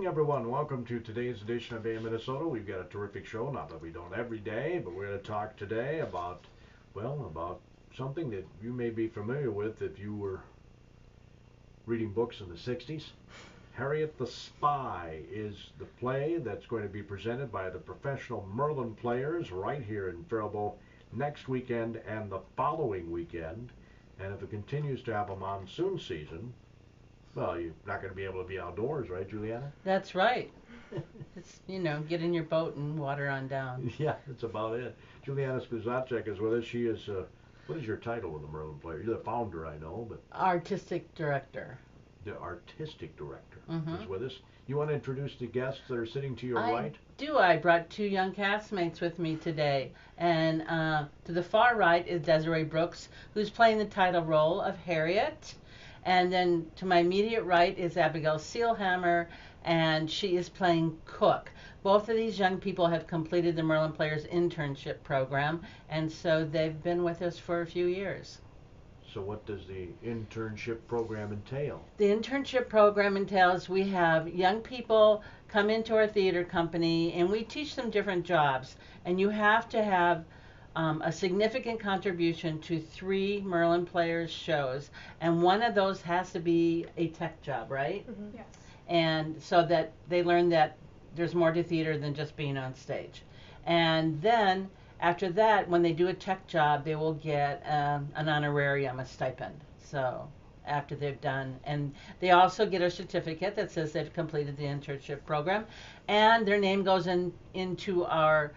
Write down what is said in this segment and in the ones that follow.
Everyone, welcome to today's edition of AM Minnesota. We've got a terrific show, not that we don't every day, but we're going to talk today about, about something that you may be familiar with if you were reading books in the 60s. Harriet the Spy is the play that's going to be presented by the professional Merlin Players right here in Faribault next weekend and the following weekend. And if it continues to have a monsoon season, well, you're not going to be able to be outdoors, right, Juliana? That's right. It's, get in your boat and water on down. Yeah, that's about it. Juliana Skuzacek is with us. She is, what is your title with the Merlin Player? You're the founder, I know, but Artistic director. the artistic director Mm-hmm. is with us. You want to introduce the guests that are sitting to your right? I brought two young castmates with me today. And to the far right is Desiree Brooks, who's playing the title role of Harriet. And then to my immediate right is Abigail Sealhammer, and she is playing Cook. Both of these young people have completed the Merlin Players internship program, and so they've been with us for a few years. So what does the internship program entail? The internship program entails we have young people come into our theater company and we teach them different jobs. And you have to have a significant contribution to 3 Merlin Players shows. And one of those has to be a tech job, right? Mm-hmm. Yes. And so that they learn that there's more to theater than just being on stage. And then after that, when they do a tech job, they will get an honorarium, a stipend. So after they've done, and they also get a certificate that says they've completed the internship program, and their name goes into our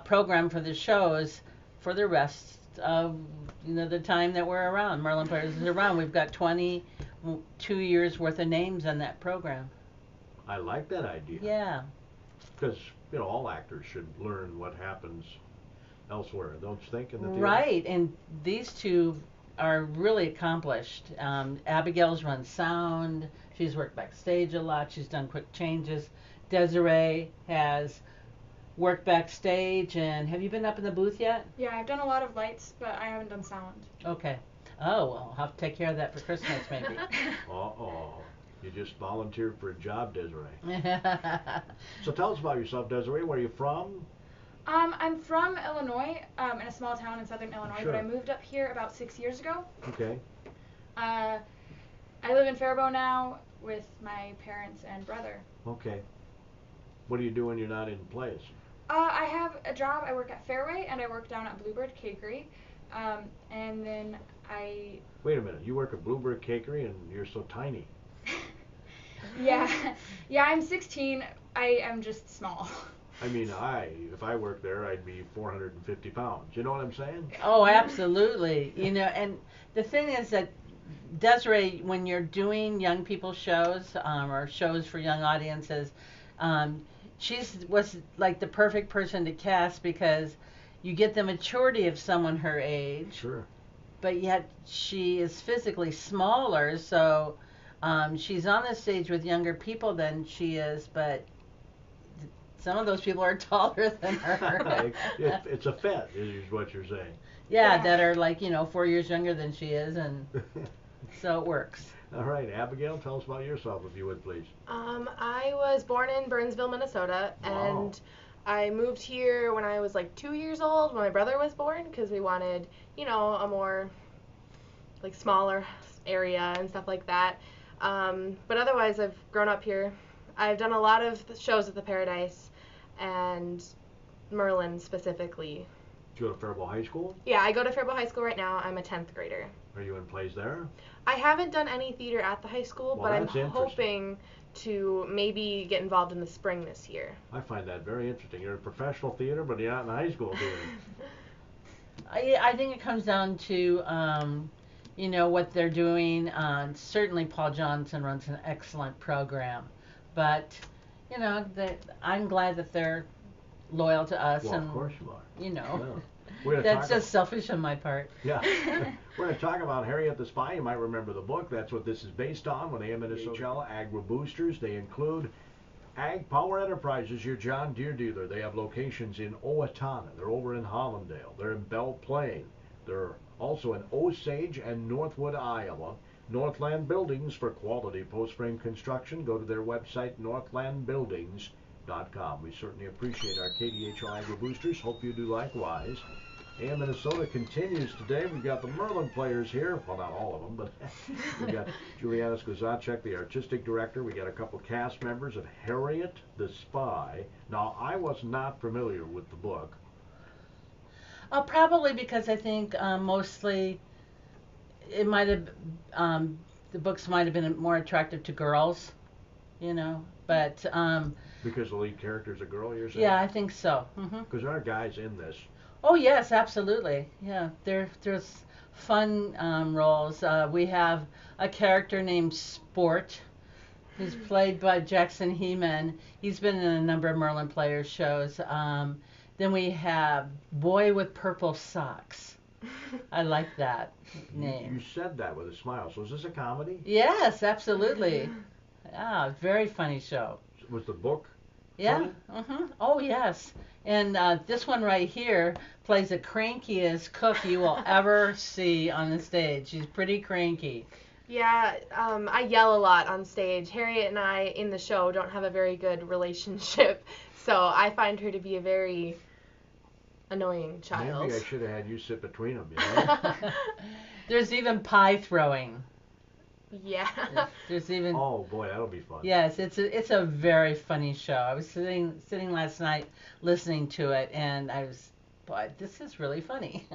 program for the shows for the rest of the time that we're around. Merlin Players is around. We've got 22 years worth of names on that program. I like that idea. Yeah. Because, all actors should learn what happens elsewhere, don't you think, in the theater? Right, and these two are really accomplished. Abigail's run sound. She's worked backstage a lot. She's done quick changes. Desiree has worked backstage. And have you been up in the booth yet? Yeah, I've done a lot of lights, but I haven't done sound. Okay. Oh, well, I'll have to take care of that for Christmas, maybe. Uh-oh. You just volunteered for a job, Desiree. So tell us about yourself, Desiree. Where are you from? I'm from Illinois, in a small town in southern Illinois, Sure. but I moved up here about 6 years ago. Okay. I live in Faribault now with my parents and brother. Okay. What do you do when you're not in plays? I have a job. I work at Fairway, and I work down at Bluebird Cakery. And then I... Wait a minute. You work at Bluebird Cakery and you're so tiny. Yeah. Yeah, I'm 16. I am just small. I mean, if I worked there, I'd be 450 pounds. You know what I'm saying? Oh, absolutely. And the thing is that Desiree, when you're doing young people shows or shows for young audiences, was like the perfect person to cast because you get the maturity of someone her age. Sure. But yet she is physically smaller, so she's on the stage with younger people than she is, but some of those people are taller than her. It's a fit, is what you're saying. Yeah, that are like, 4 years younger than she is, and so it works. All right, Abigail, tell us about yourself, if you would, please. I was born in Burnsville, Minnesota, Wow. and I moved here when I was like 2 years old when my brother was born because we wanted, a more like smaller area and stuff like that. But otherwise, I've grown up here. I've done a lot of shows at the Paradise and Merlin specifically. Do you go to Faribault High School? Yeah, I go to Faribault High School right now. I'm a 10th grader. Are you in plays there? I haven't done any theater at the high school, Well, but I'm that's interesting. hoping to maybe get involved in the spring this year. I find that very interesting. You're in professional theater, but you're not in high school theater. I think it comes down to, what they're doing. Certainly Paul Johnson runs an excellent program, but, I'm glad that they're loyal to us. Well, and, of course you are. Yeah. We're gonna That's talk just selfish on my part. Yeah. We're going to talk about Harriet the Spy. You might remember the book. That's what this is based on with AM Minnesota Agri Boosters. They include Ag Power Enterprises, your John Deere dealer. They have locations in Owatonna. They're over in Hollandale. They're in Belle Plaine. They're also in Osage and Northwood, Iowa. Northland Buildings for quality post-frame construction. Go to their website, northlandbuildings.com. We certainly appreciate our KDHL Agri Boosters. Hope you do likewise. AM Minnesota continues today. We've got the Merlin Players here. Well, not all of them, but we've got Juliana Skozacek, the artistic director. We got a couple cast members of Harriet the Spy. Now, I was not familiar with the book. Probably because I think mostly it might have, the books might have been more attractive to girls, you know, but. Because the lead character is a girl, you're saying? Yeah, I think so. Because there are guys in this. Oh yes, absolutely. Yeah, there's fun roles. We have a character named Sport, who's played by Jackson Heeman. He's been in a number of Merlin Players shows. Then we have Boy with Purple Socks. I like that name. You said that with a smile. So is this a comedy? Yes, absolutely. Yeah, very funny show. Was the book Yeah. funny? Oh yes. And this one right here plays the crankiest cook you will ever see on the stage. She's pretty cranky. Yeah, I yell a lot on stage. Harriet and I in the show don't have a very good relationship, so I find her to be a very annoying child. Maybe I should have had you sit between them, you know? There's even pie throwing. Yeah. There's even. Oh boy, that'll be fun. Yes, it's a very funny show. I was sitting last night listening to it, and I was, boy, this is really funny.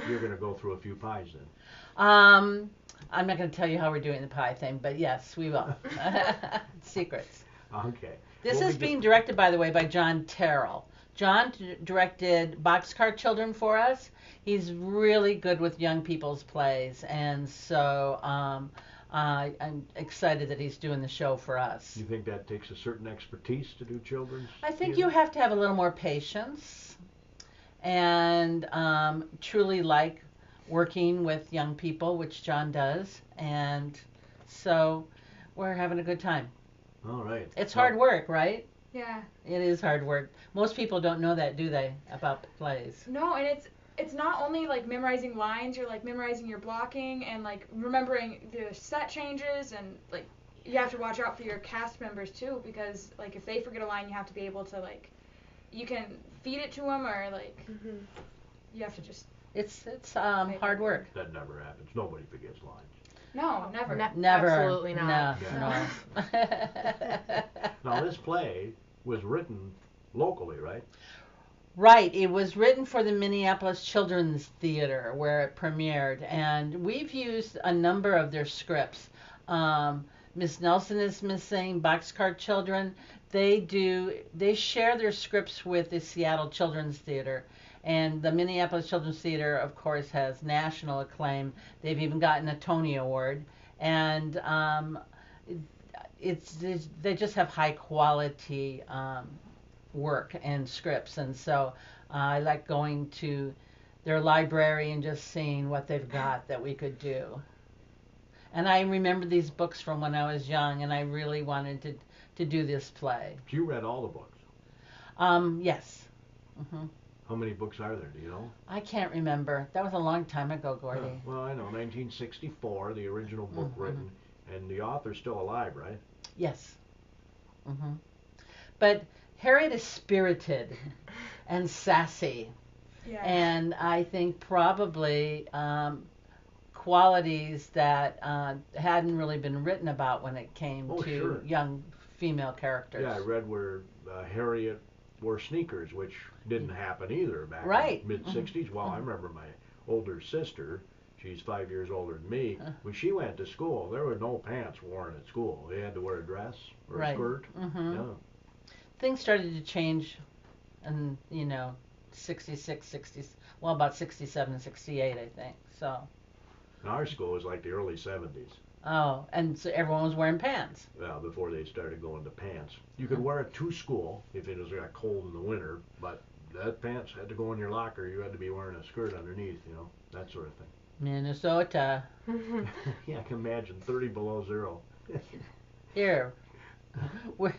You're gonna go through a few pies then. I'm not going to tell you how we're doing the pie thing, but yes, we will. Secrets. Okay. This Well, is being directed, by the way, by John Terrell. John directed Boxcar Children for us. He's really good with young people's plays, and so I'm excited that he's doing the show for us. You think that takes a certain expertise to do children's I think theater? you have to have a little more patience and truly like working with young people, which John does, and so we're having a good time. All right. It's hard work, right? Yeah. It is hard work. Most people don't know that, do they, about plays? No, and it's not only like memorizing lines, you're like memorizing your blocking and like remembering the set changes, and like you have to watch out for your cast members too, because like if they forget a line, you have to be able to like, you can feed it to them, or like you have to just. It's hard work. That never happens. Nobody forgets lines. No, never. Never. Absolutely not. No. Now this play was written locally, right? Right. It was written for the Minneapolis Children's Theater where it premiered, and we've used a number of their scripts. Miss Nelson is Missing, Boxcar Children. They share their scripts with the Seattle Children's Theater. And the Minneapolis Children's Theater, of course, has national acclaim. They've even gotten a Tony Award. And they just have high quality work and scripts. And so I like going to their library and just seeing what they've got that we could do. And I remember these books from when I was young, and I really wanted to do this play. You read all the books. Yes. How many books are there, do you know? I can't remember. That was a long time ago, Gordy. Well, I know, 1964, the original book written, and the author's still alive, right? Yes. But Harriet is spirited and sassy, Yeah. and I think probably qualities that hadn't really been written about when it came to Sure. young female characters. Yeah, I read where Harriet wore sneakers, which didn't happen either back Right. in the mid-60s. Well, I remember my older sister, she's 5 years older than me, when she went to school, there were no pants worn at school. They had to wear a dress or a skirt. Yeah. Things started to change in, 66, 60, well, about 67, 68, I think. So. And our school was like the early 70s. Oh, and so everyone was wearing pants. Well, before they started going to pants. You could wear it to school if it was cold in the winter, but that pants had to go in your locker. You had to be wearing a skirt underneath, that sort of thing. Minnesota. Yeah, I can imagine 30 below zero. Here, we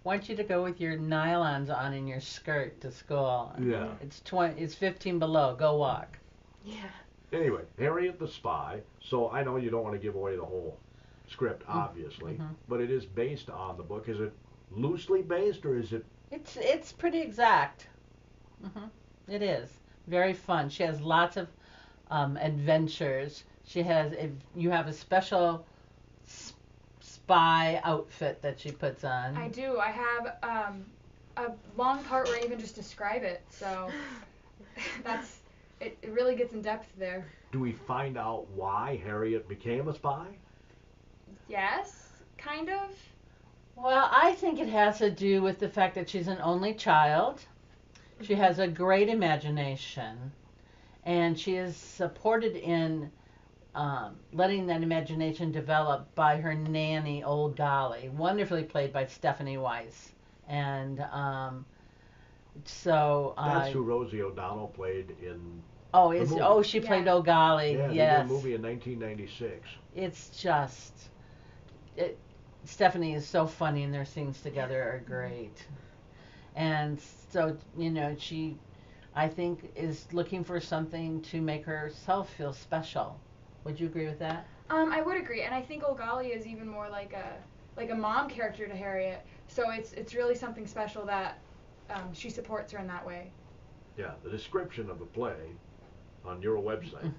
want you to go with your nylons on in your skirt to school. Yeah. It's 15 below. Go walk. Yeah. Anyway, Harriet the Spy. So I know you don't want to give away the whole script, obviously, Mhm. but it is based on the book. Is it loosely based, or is it? It's pretty exact. It is very fun. She has lots of adventures. She has you have a special spy outfit that she puts on. I do. I have a long part where I even just describe it. So that's it really gets in depth there. Do we find out why Harriet became a spy? Yes, kind of. Well, I think it has to do with the fact that she's an only child. She has a great imagination, and she is supported in letting that imagination develop by her nanny, Old Golly, wonderfully played by Stephanie Weiss. And That's who Rosie O'Donnell played in. She played Old Yeah. Golly. Yeah, they Yes. did a movie in 1996. It's just Stephanie is so funny, and their scenes together are great. And so, she, I think, is looking for something to make herself feel special. Would you agree with that? I would agree, and I think Old Golly is even more like a mom character to Harriet. So it's really something special that she supports her in that way. Yeah, the description of the play on your website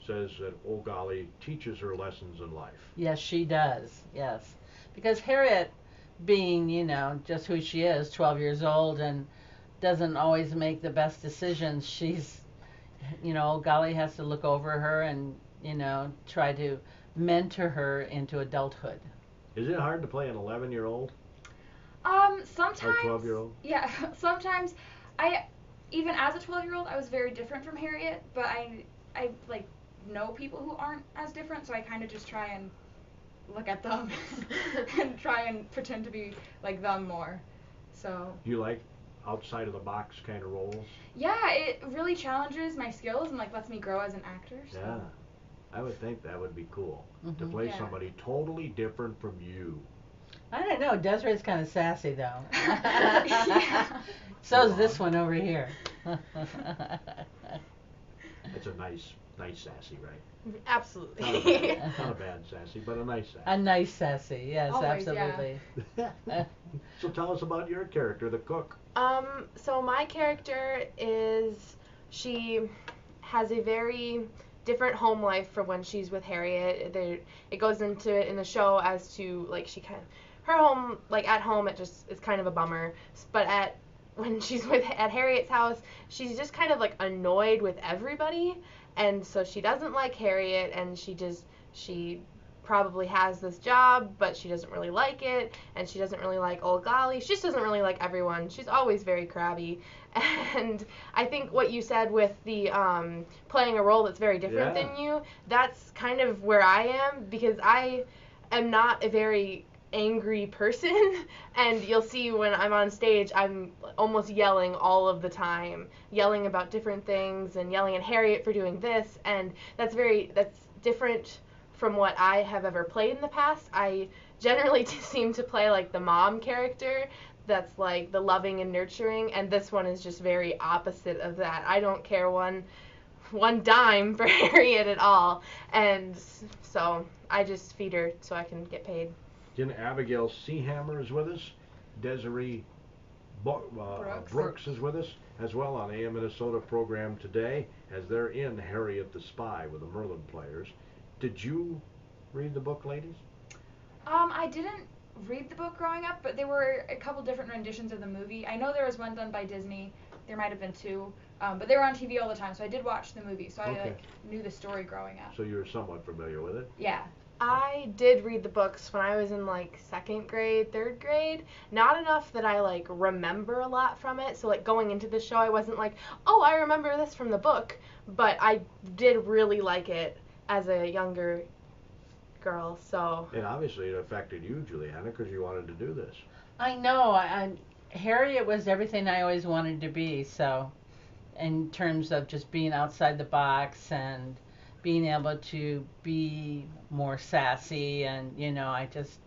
says that Old Golly teaches her lessons in life. Yes, she does. Yes. Because Harriet, being, just who she is, 12 years old, and doesn't always make the best decisions, she's, Old Golly has to look over her and, try to mentor her into adulthood. Is it hard to play an 11-year-old? Sometimes. Or 12-year-old? Yeah, sometimes. Even as a 12-year-old, I was very different from Harriet, but I like know people who aren't as different, so I kind of just try and look at them and try and pretend to be like them more. So. Do you like outside of the box kind of roles? Yeah, it really challenges my skills and like lets me grow as an actor. So. Yeah, I would think that would be cool to play Yeah. somebody totally different from you. I don't know. Desiree's kind of sassy, though. Yeah. So's this one over here. It's a nice sassy, right? Absolutely. Not a bad sassy, but a nice sassy. A nice sassy, yes, Always, yeah. absolutely. So tell us about your character, the cook. So my character she has a very different home life from when she's with Harriet. It goes into it in the show as to like her home, like at home, it just is kind of a bummer. But when she's at Harriet's house, she's just kind of like annoyed with everybody, and so she doesn't like Harriet, and she probably has this job, but she doesn't really like it, and she doesn't really like Old Golly. She just doesn't really like everyone. She's always very crabby. And I think what you said with the playing a role that's very different than you, that's kind of where I am, because I am not a very angry person, and you'll see when I'm on stage, I'm almost yelling all of the time, yelling about different things and yelling at Harriet for doing this, and that's different from what I have ever played in the past. I generally seem to play like the mom character that's like the loving and nurturing, and this one is just very opposite of that. I don't care one dime for Harriet at all, and so I just feed her so I can get paid. Jen Abigail Seahammer is with us. Desiree Brooks is with us as well on AM Minnesota program today, as they're in Harriet the Spy with the Merlin Players. Did you read the book, ladies? I didn't read the book growing up, but there were a couple different renditions of the movie. I know there was one done by Disney. There might have been two, but they were on TV all the time, so I did watch the movie, so I knew the story growing up. So you're somewhat familiar with it? Yeah. I did read the books when I was in like 2nd grade, 3rd grade. Not enough that I like remember a lot from it. So like going into the show, I wasn't like, oh, I remember this from the book. But I did really like it as a younger girl. So. And obviously it affected you, Juliana, because you wanted to do this. I know. Harriet was everything I always wanted to be. So, in terms of just being outside the box and being able to be more sassy, and I just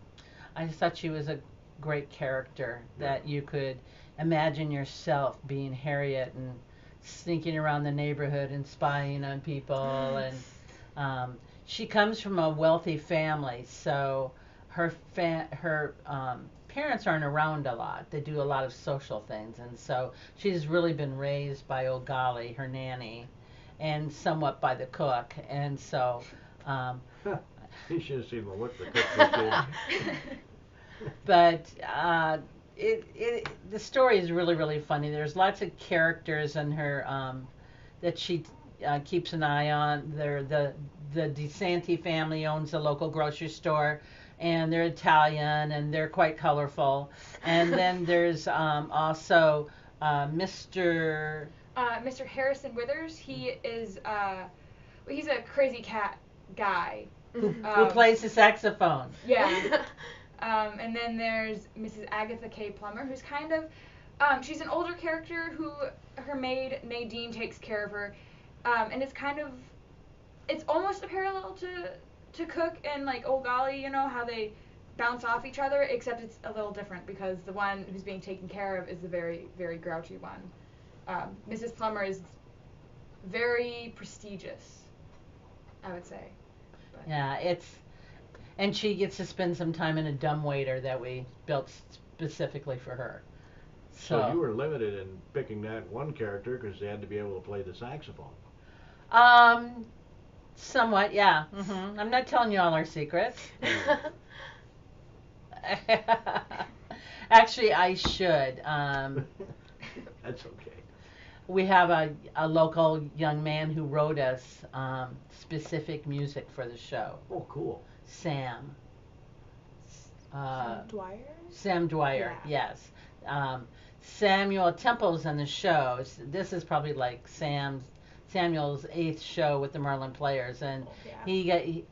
thought she was a great character that you could imagine yourself being Harriet and sneaking around the neighborhood and spying on people, and she comes from a wealthy family, so her parents aren't around a lot. They do a lot of social things, and so she's really been raised by old Golly, her nanny, and somewhat by the cook, and so. You should have seen the look the cook was giving. But the story is really, really funny. There's lots of characters in her that she keeps an eye on. The DeSanti family owns a local grocery store, and they're Italian, and they're quite colorful. And then there's also Mr. Mr. Harrison Withers. He is he's a crazy cat guy Who plays the saxophone. Yeah. And then there's Mrs. Agatha K. Plummer, who's kind of she's an older character who her maid Nadine takes care of her, and it's almost a parallel to Cook and like Old Golly, you know, how they bounce off each other, except it's a little different because the one who's being taken care of is the very, very grouchy one. Mrs. Plummer is very prestigious, I would say. But. Yeah, and she gets to spend some time in a dumbwaiter that we built specifically for her. So you were limited in picking that one character because they had to be able to play the saxophone. Somewhat, yeah. I'm not telling you all our secrets. Actually, I should. That's okay. We have a local young man who wrote us specific music for the show. Oh, cool. Sam. Dwyer? Sam Dwyer, Yeah. yes. Samuel Temple's on the show. This is probably like Samuel's 8th show with the Merlin Players, and he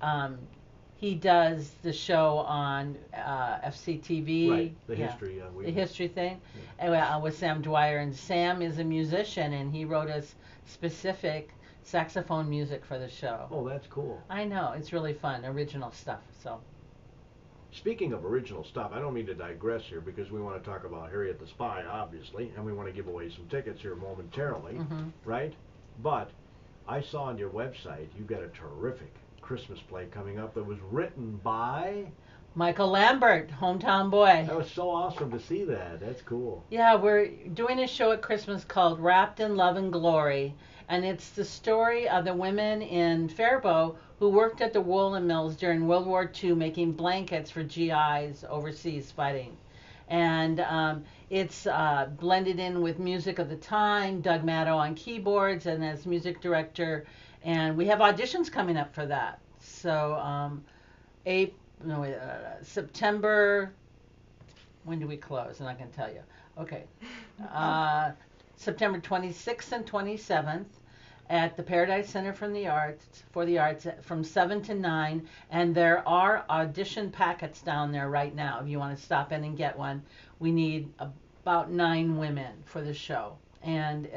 does the show on FCTV. Right, the history. The history thing. Yeah. With Sam Dwyer, and Sam is a musician, and he wrote us specific saxophone music for the show. Oh, that's cool. I know, it's really fun, original stuff. So. Speaking of original stuff, I don't mean to digress here because we want to talk about Harriet the Spy, obviously, and we want to give away some tickets here momentarily, right? But I saw on your website you've got a terrific Christmas play coming up that was written by Michael Lambert, hometown boy. That was so awesome to see that. That's cool. Yeah, we're doing a show at Christmas called Wrapped in Love and Glory, and it's the story of the women in Faribault who worked at the woolen mills during World War II making blankets for GIs overseas fighting. And it's blended in with music of the time, Doug Matto on keyboards and as music director, and we have auditions coming up for that. So September, when do we close? I'm not going to tell you. Okay. September 26th and 27th at the Paradise Center for the Arts from 7 to 9, and there are audition packets down there right now if you want to stop in and get one. We need about 9 women for the show, and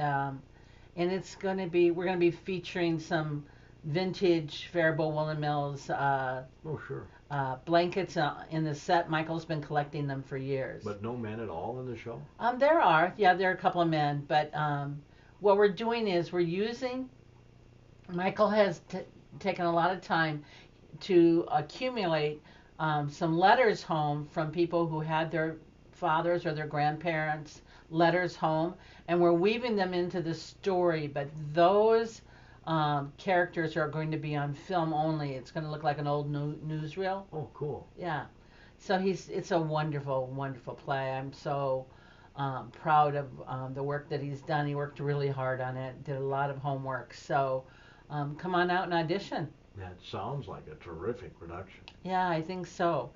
it's going to be, we're going to be featuring some vintage Faribault woolen mills blankets in the set. Michael's been collecting them for years. But no men at all in the show? There are a couple of men, but what we're doing is Michael has taken a lot of time to accumulate some letters home from people who had their fathers or their grandparents' letters home, and we're weaving them into the story, but those characters are going to be on film only. It's going to look like an old newsreel. Oh, cool. Yeah. So it's a wonderful, wonderful play. I'm so proud of the work that he's done. He worked really hard on it, did a lot of homework. So come on out and audition. That sounds like a terrific production. Yeah, I think so.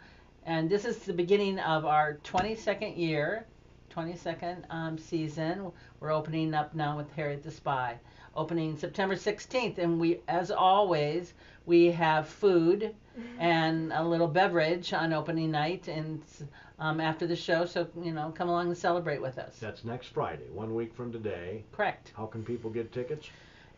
And this is the beginning of our 22nd season. We're opening up now with Harriet the Spy, opening September 16th. And we, as always, we have food and a little beverage on opening night and after the show. So, come along and celebrate with us. That's next Friday, 1 week from today. Correct. How can people get tickets?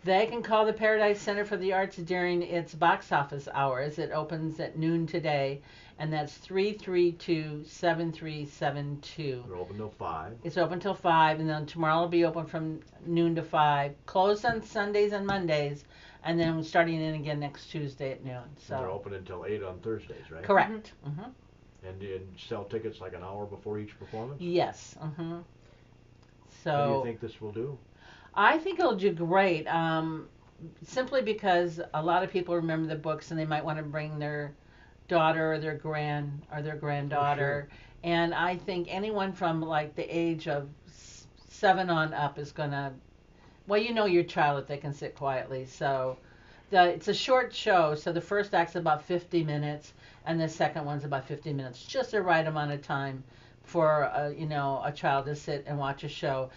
They can call the Paradise Center for the Arts during its box office hours. It opens at noon today, and that's 332-7372. They're open till 5. It's open till 5, and then tomorrow will be open from noon to 5. Closed on Sundays and Mondays, and then starting in again next Tuesday at noon. So And they're open until 8 on Thursdays, right? correct. And you sell tickets like an hour before each performance? Yes. So How do you think this will do? I think it'll do great. Simply because a lot of people remember the books, and they might want to bring their daughter or their granddaughter. And I think anyone from like the age of 7 on up is gonna. Well, you know your child if they can sit quietly. So it's a short show. So the first act's about 50 minutes, and the second one's about 50 minutes, just the right amount of time for a child to sit and watch a show.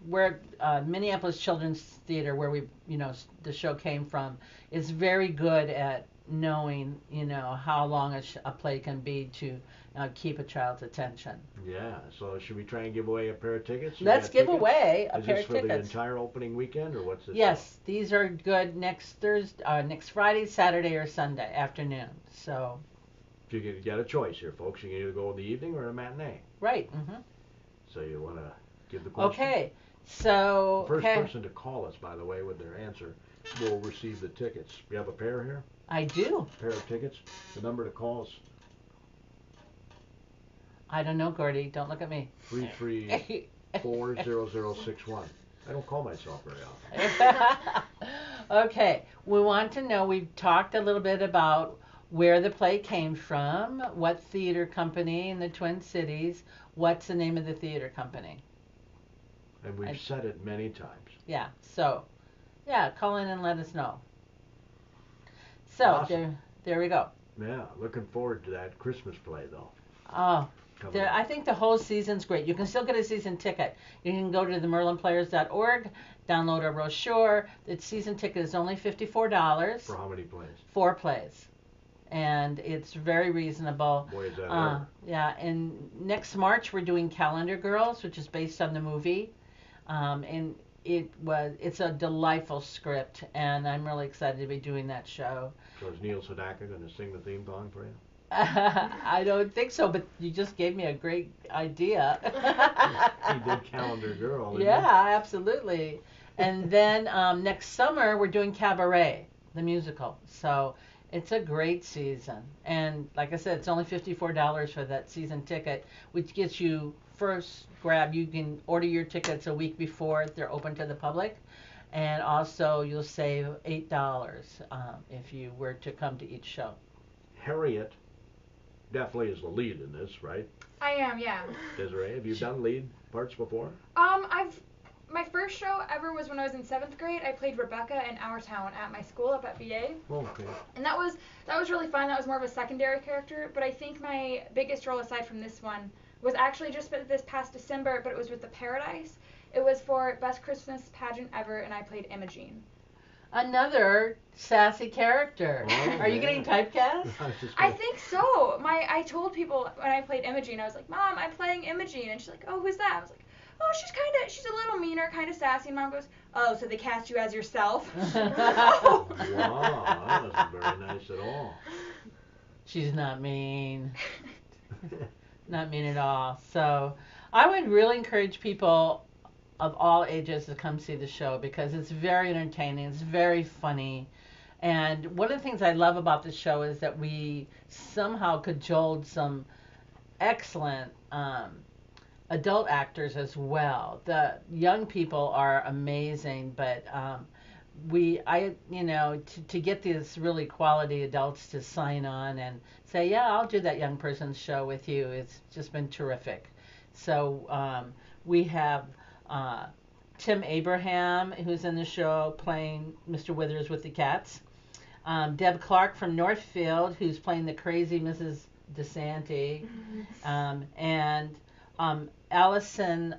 Where Minneapolis Children's Theater, where the show came from, is very good at knowing how long a play can be to keep a child's attention. Yeah. So should we try and give away a pair of tickets? You Let's got give tickets? away a Is pair this of for the tickets. entire opening weekend, or what's this? Yes, these are good next Friday, Saturday, or Sunday afternoon. So. You got a choice here, folks. You can either go in the evening or a matinee. Right. So you want to give the question? Okay. So. The first person to call us, by the way, with their answer will receive the tickets. You have a pair here? I do. A pair of tickets. The number to call is I don't know, Gordy. Don't look at me. 334-0061. I don't call myself very often. Okay. We want to know, we've talked a little bit about where the play came from, what theater company in the Twin Cities, what's the name of the theater company. And we've said it many times. Yeah. So, call in and let us know. So, Awesome. there we go. Yeah, looking forward to that Christmas play, though. Oh, Coming up. I think the whole season's great. You can still get a season ticket. You can go to the merlinplayers.org, download our brochure. The season ticket is only $54. For how many plays? 4 plays. And it's very reasonable. Boy, is that ever. Yeah, and next March we're doing Calendar Girls, which is based on the movie. And it's a delightful script, and I'm really excited to be doing that show. So is Neil Sedaka going to sing the theme song for you? I don't think so, but you just gave me a great idea. He did Calendar Girl, didn't Yeah, absolutely. And then next summer we're doing Cabaret, the musical. So it's a great season. And like I said, it's only $54 for that season ticket, which gets you first grab. You can order your tickets a week before they're open to the public. And also you'll save $8 if you were to come to each show. Harriet definitely is the lead in this, right? I am, yeah. Desiree, have you done lead parts before? My first show ever was when I was in 7th grade. I played Rebecca in Our Town at my school up at VA. Okay. And that was really fun. That was more of a secondary character, but I think my biggest role aside from this one was actually just this past December, but it was with the Paradise. It was for Best Christmas Pageant Ever, and I played Imogene. Another sassy character. Oh, Are you man. getting typecast? I think so. I told people when I played Imogene, I was like, Mom, I'm playing Imogene. And she's like, oh, who's that? I was like, oh, she's a little meaner, kind of sassy. And Mom goes, oh, so they cast you as yourself? Wow, that wasn't very nice at all. She's not mean. Not mean at all. So I would really encourage people of all ages to come see the show because it's very entertaining. It's very funny. And one of the things I love about the show is that we somehow cajoled some excellent adult actors as well. The young people are amazing, but to get these really quality adults to sign on and say, yeah, I'll do that young person's show with you. It's just been terrific. So we have Tim Abraham, who's in the show, playing Mr. Withers with the cats. Deb Clark from Northfield, who's playing the crazy Mrs. DeSanti. And Allison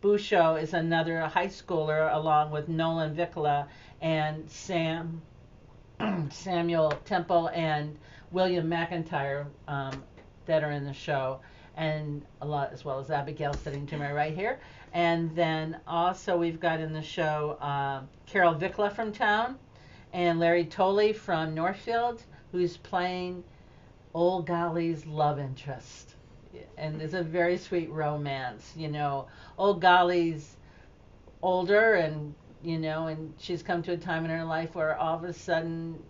Bouchot is another high schooler, along with Nolan Vicla and Samuel Temple and William McIntyre that are in the show. and a lot as well as Abigail sitting to my right here. And then also we've got in the show Carol Vikla from town and Larry Tolley from Northfield, who's playing Old Golly's love interest. And it's a very sweet romance. You know, Old Golly's older, and you know, and she's come to a time in her life where all of a sudden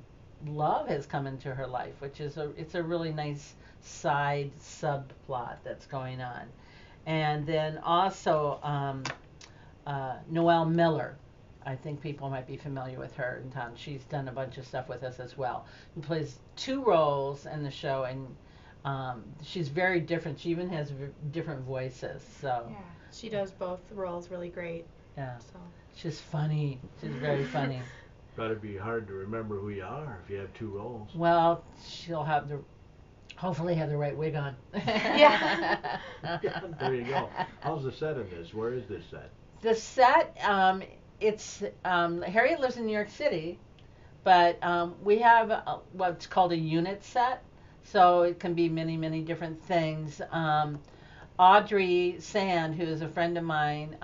love has come into her life, which is it's a really nice side subplot that's going on. And then also Noel Miller. I think people might be familiar with her in town. She's done a bunch of stuff with us as well. Who plays two roles in the show, and she's very different. She even has different voices. So Yeah, she does both roles really great. yeah, So. she's funny. She's very funny. Gotta be hard to remember who you are if you have two roles. Well, she'll hopefully have the right wig on. Yeah. There you go. How's the set in this? Where is this set? The set, it's Harriet lives in New York City, but we have what's called a unit set, so it can be many, many different things. Audrey Sand, who is a friend of mine,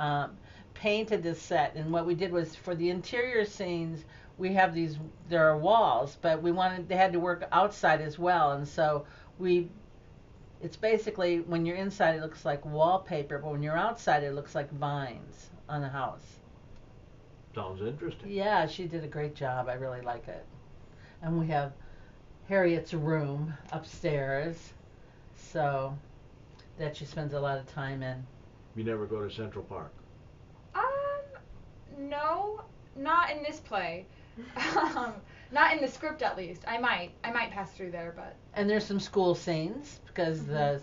painted this set, and what we did was for the interior scenes, there are walls, but they had to work outside as well, and so it's basically when you're inside it looks like wallpaper, but when you're outside it looks like vines on the house. Sounds interesting. Yeah, she did a great job. I really like it. And we have Harriet's room upstairs, so that she spends a lot of time in. You never go to Central Park? No, not in this play. Not in the script, at least. I might pass through there, but. And there's some school scenes because the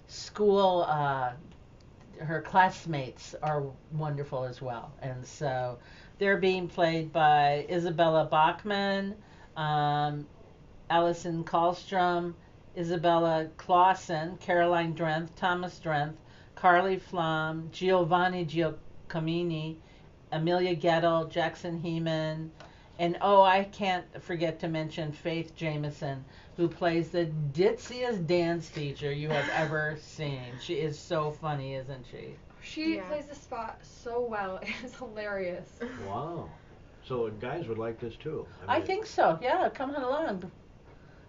school, her classmates are wonderful as well, and so they're being played by Isabella Bachman, Allison Kallstrom, Isabella Clausen, Caroline Drenth, Thomas Drenth, Carly Flom, Giovanni Giacomini, Amelia Gettle, Jackson Heeman, and I can't forget to mention Faith Jameson, who plays the ditziest dance teacher you have ever seen. She is so funny, isn't she? She plays the spot so well. It is hilarious. Wow. So guys would like this too. I think so. Yeah, come on along.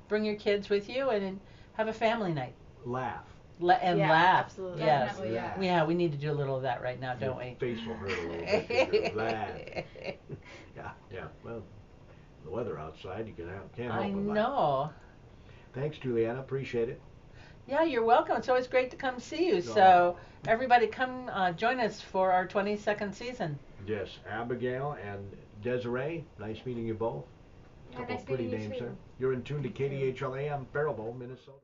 Bring your kids with you and have a family night. Laugh. Laugh. Absolutely. Yes. Definitely, yes. Yeah, we need to do a little of that right now, don't we? Face will hurt a little bit. Laugh. Yeah. Well, the weather outside, you can't help but laugh. I know. Thanks, Juliana. Appreciate it. Yeah, you're welcome. It's always great to come see you. So everybody come join us for our 22nd season. Yes, Abigail and Desiree, nice meeting you both. Yeah, Couple nice of pretty meeting you names too. there. You're in tune to KDHL AM, Faribault, Minnesota.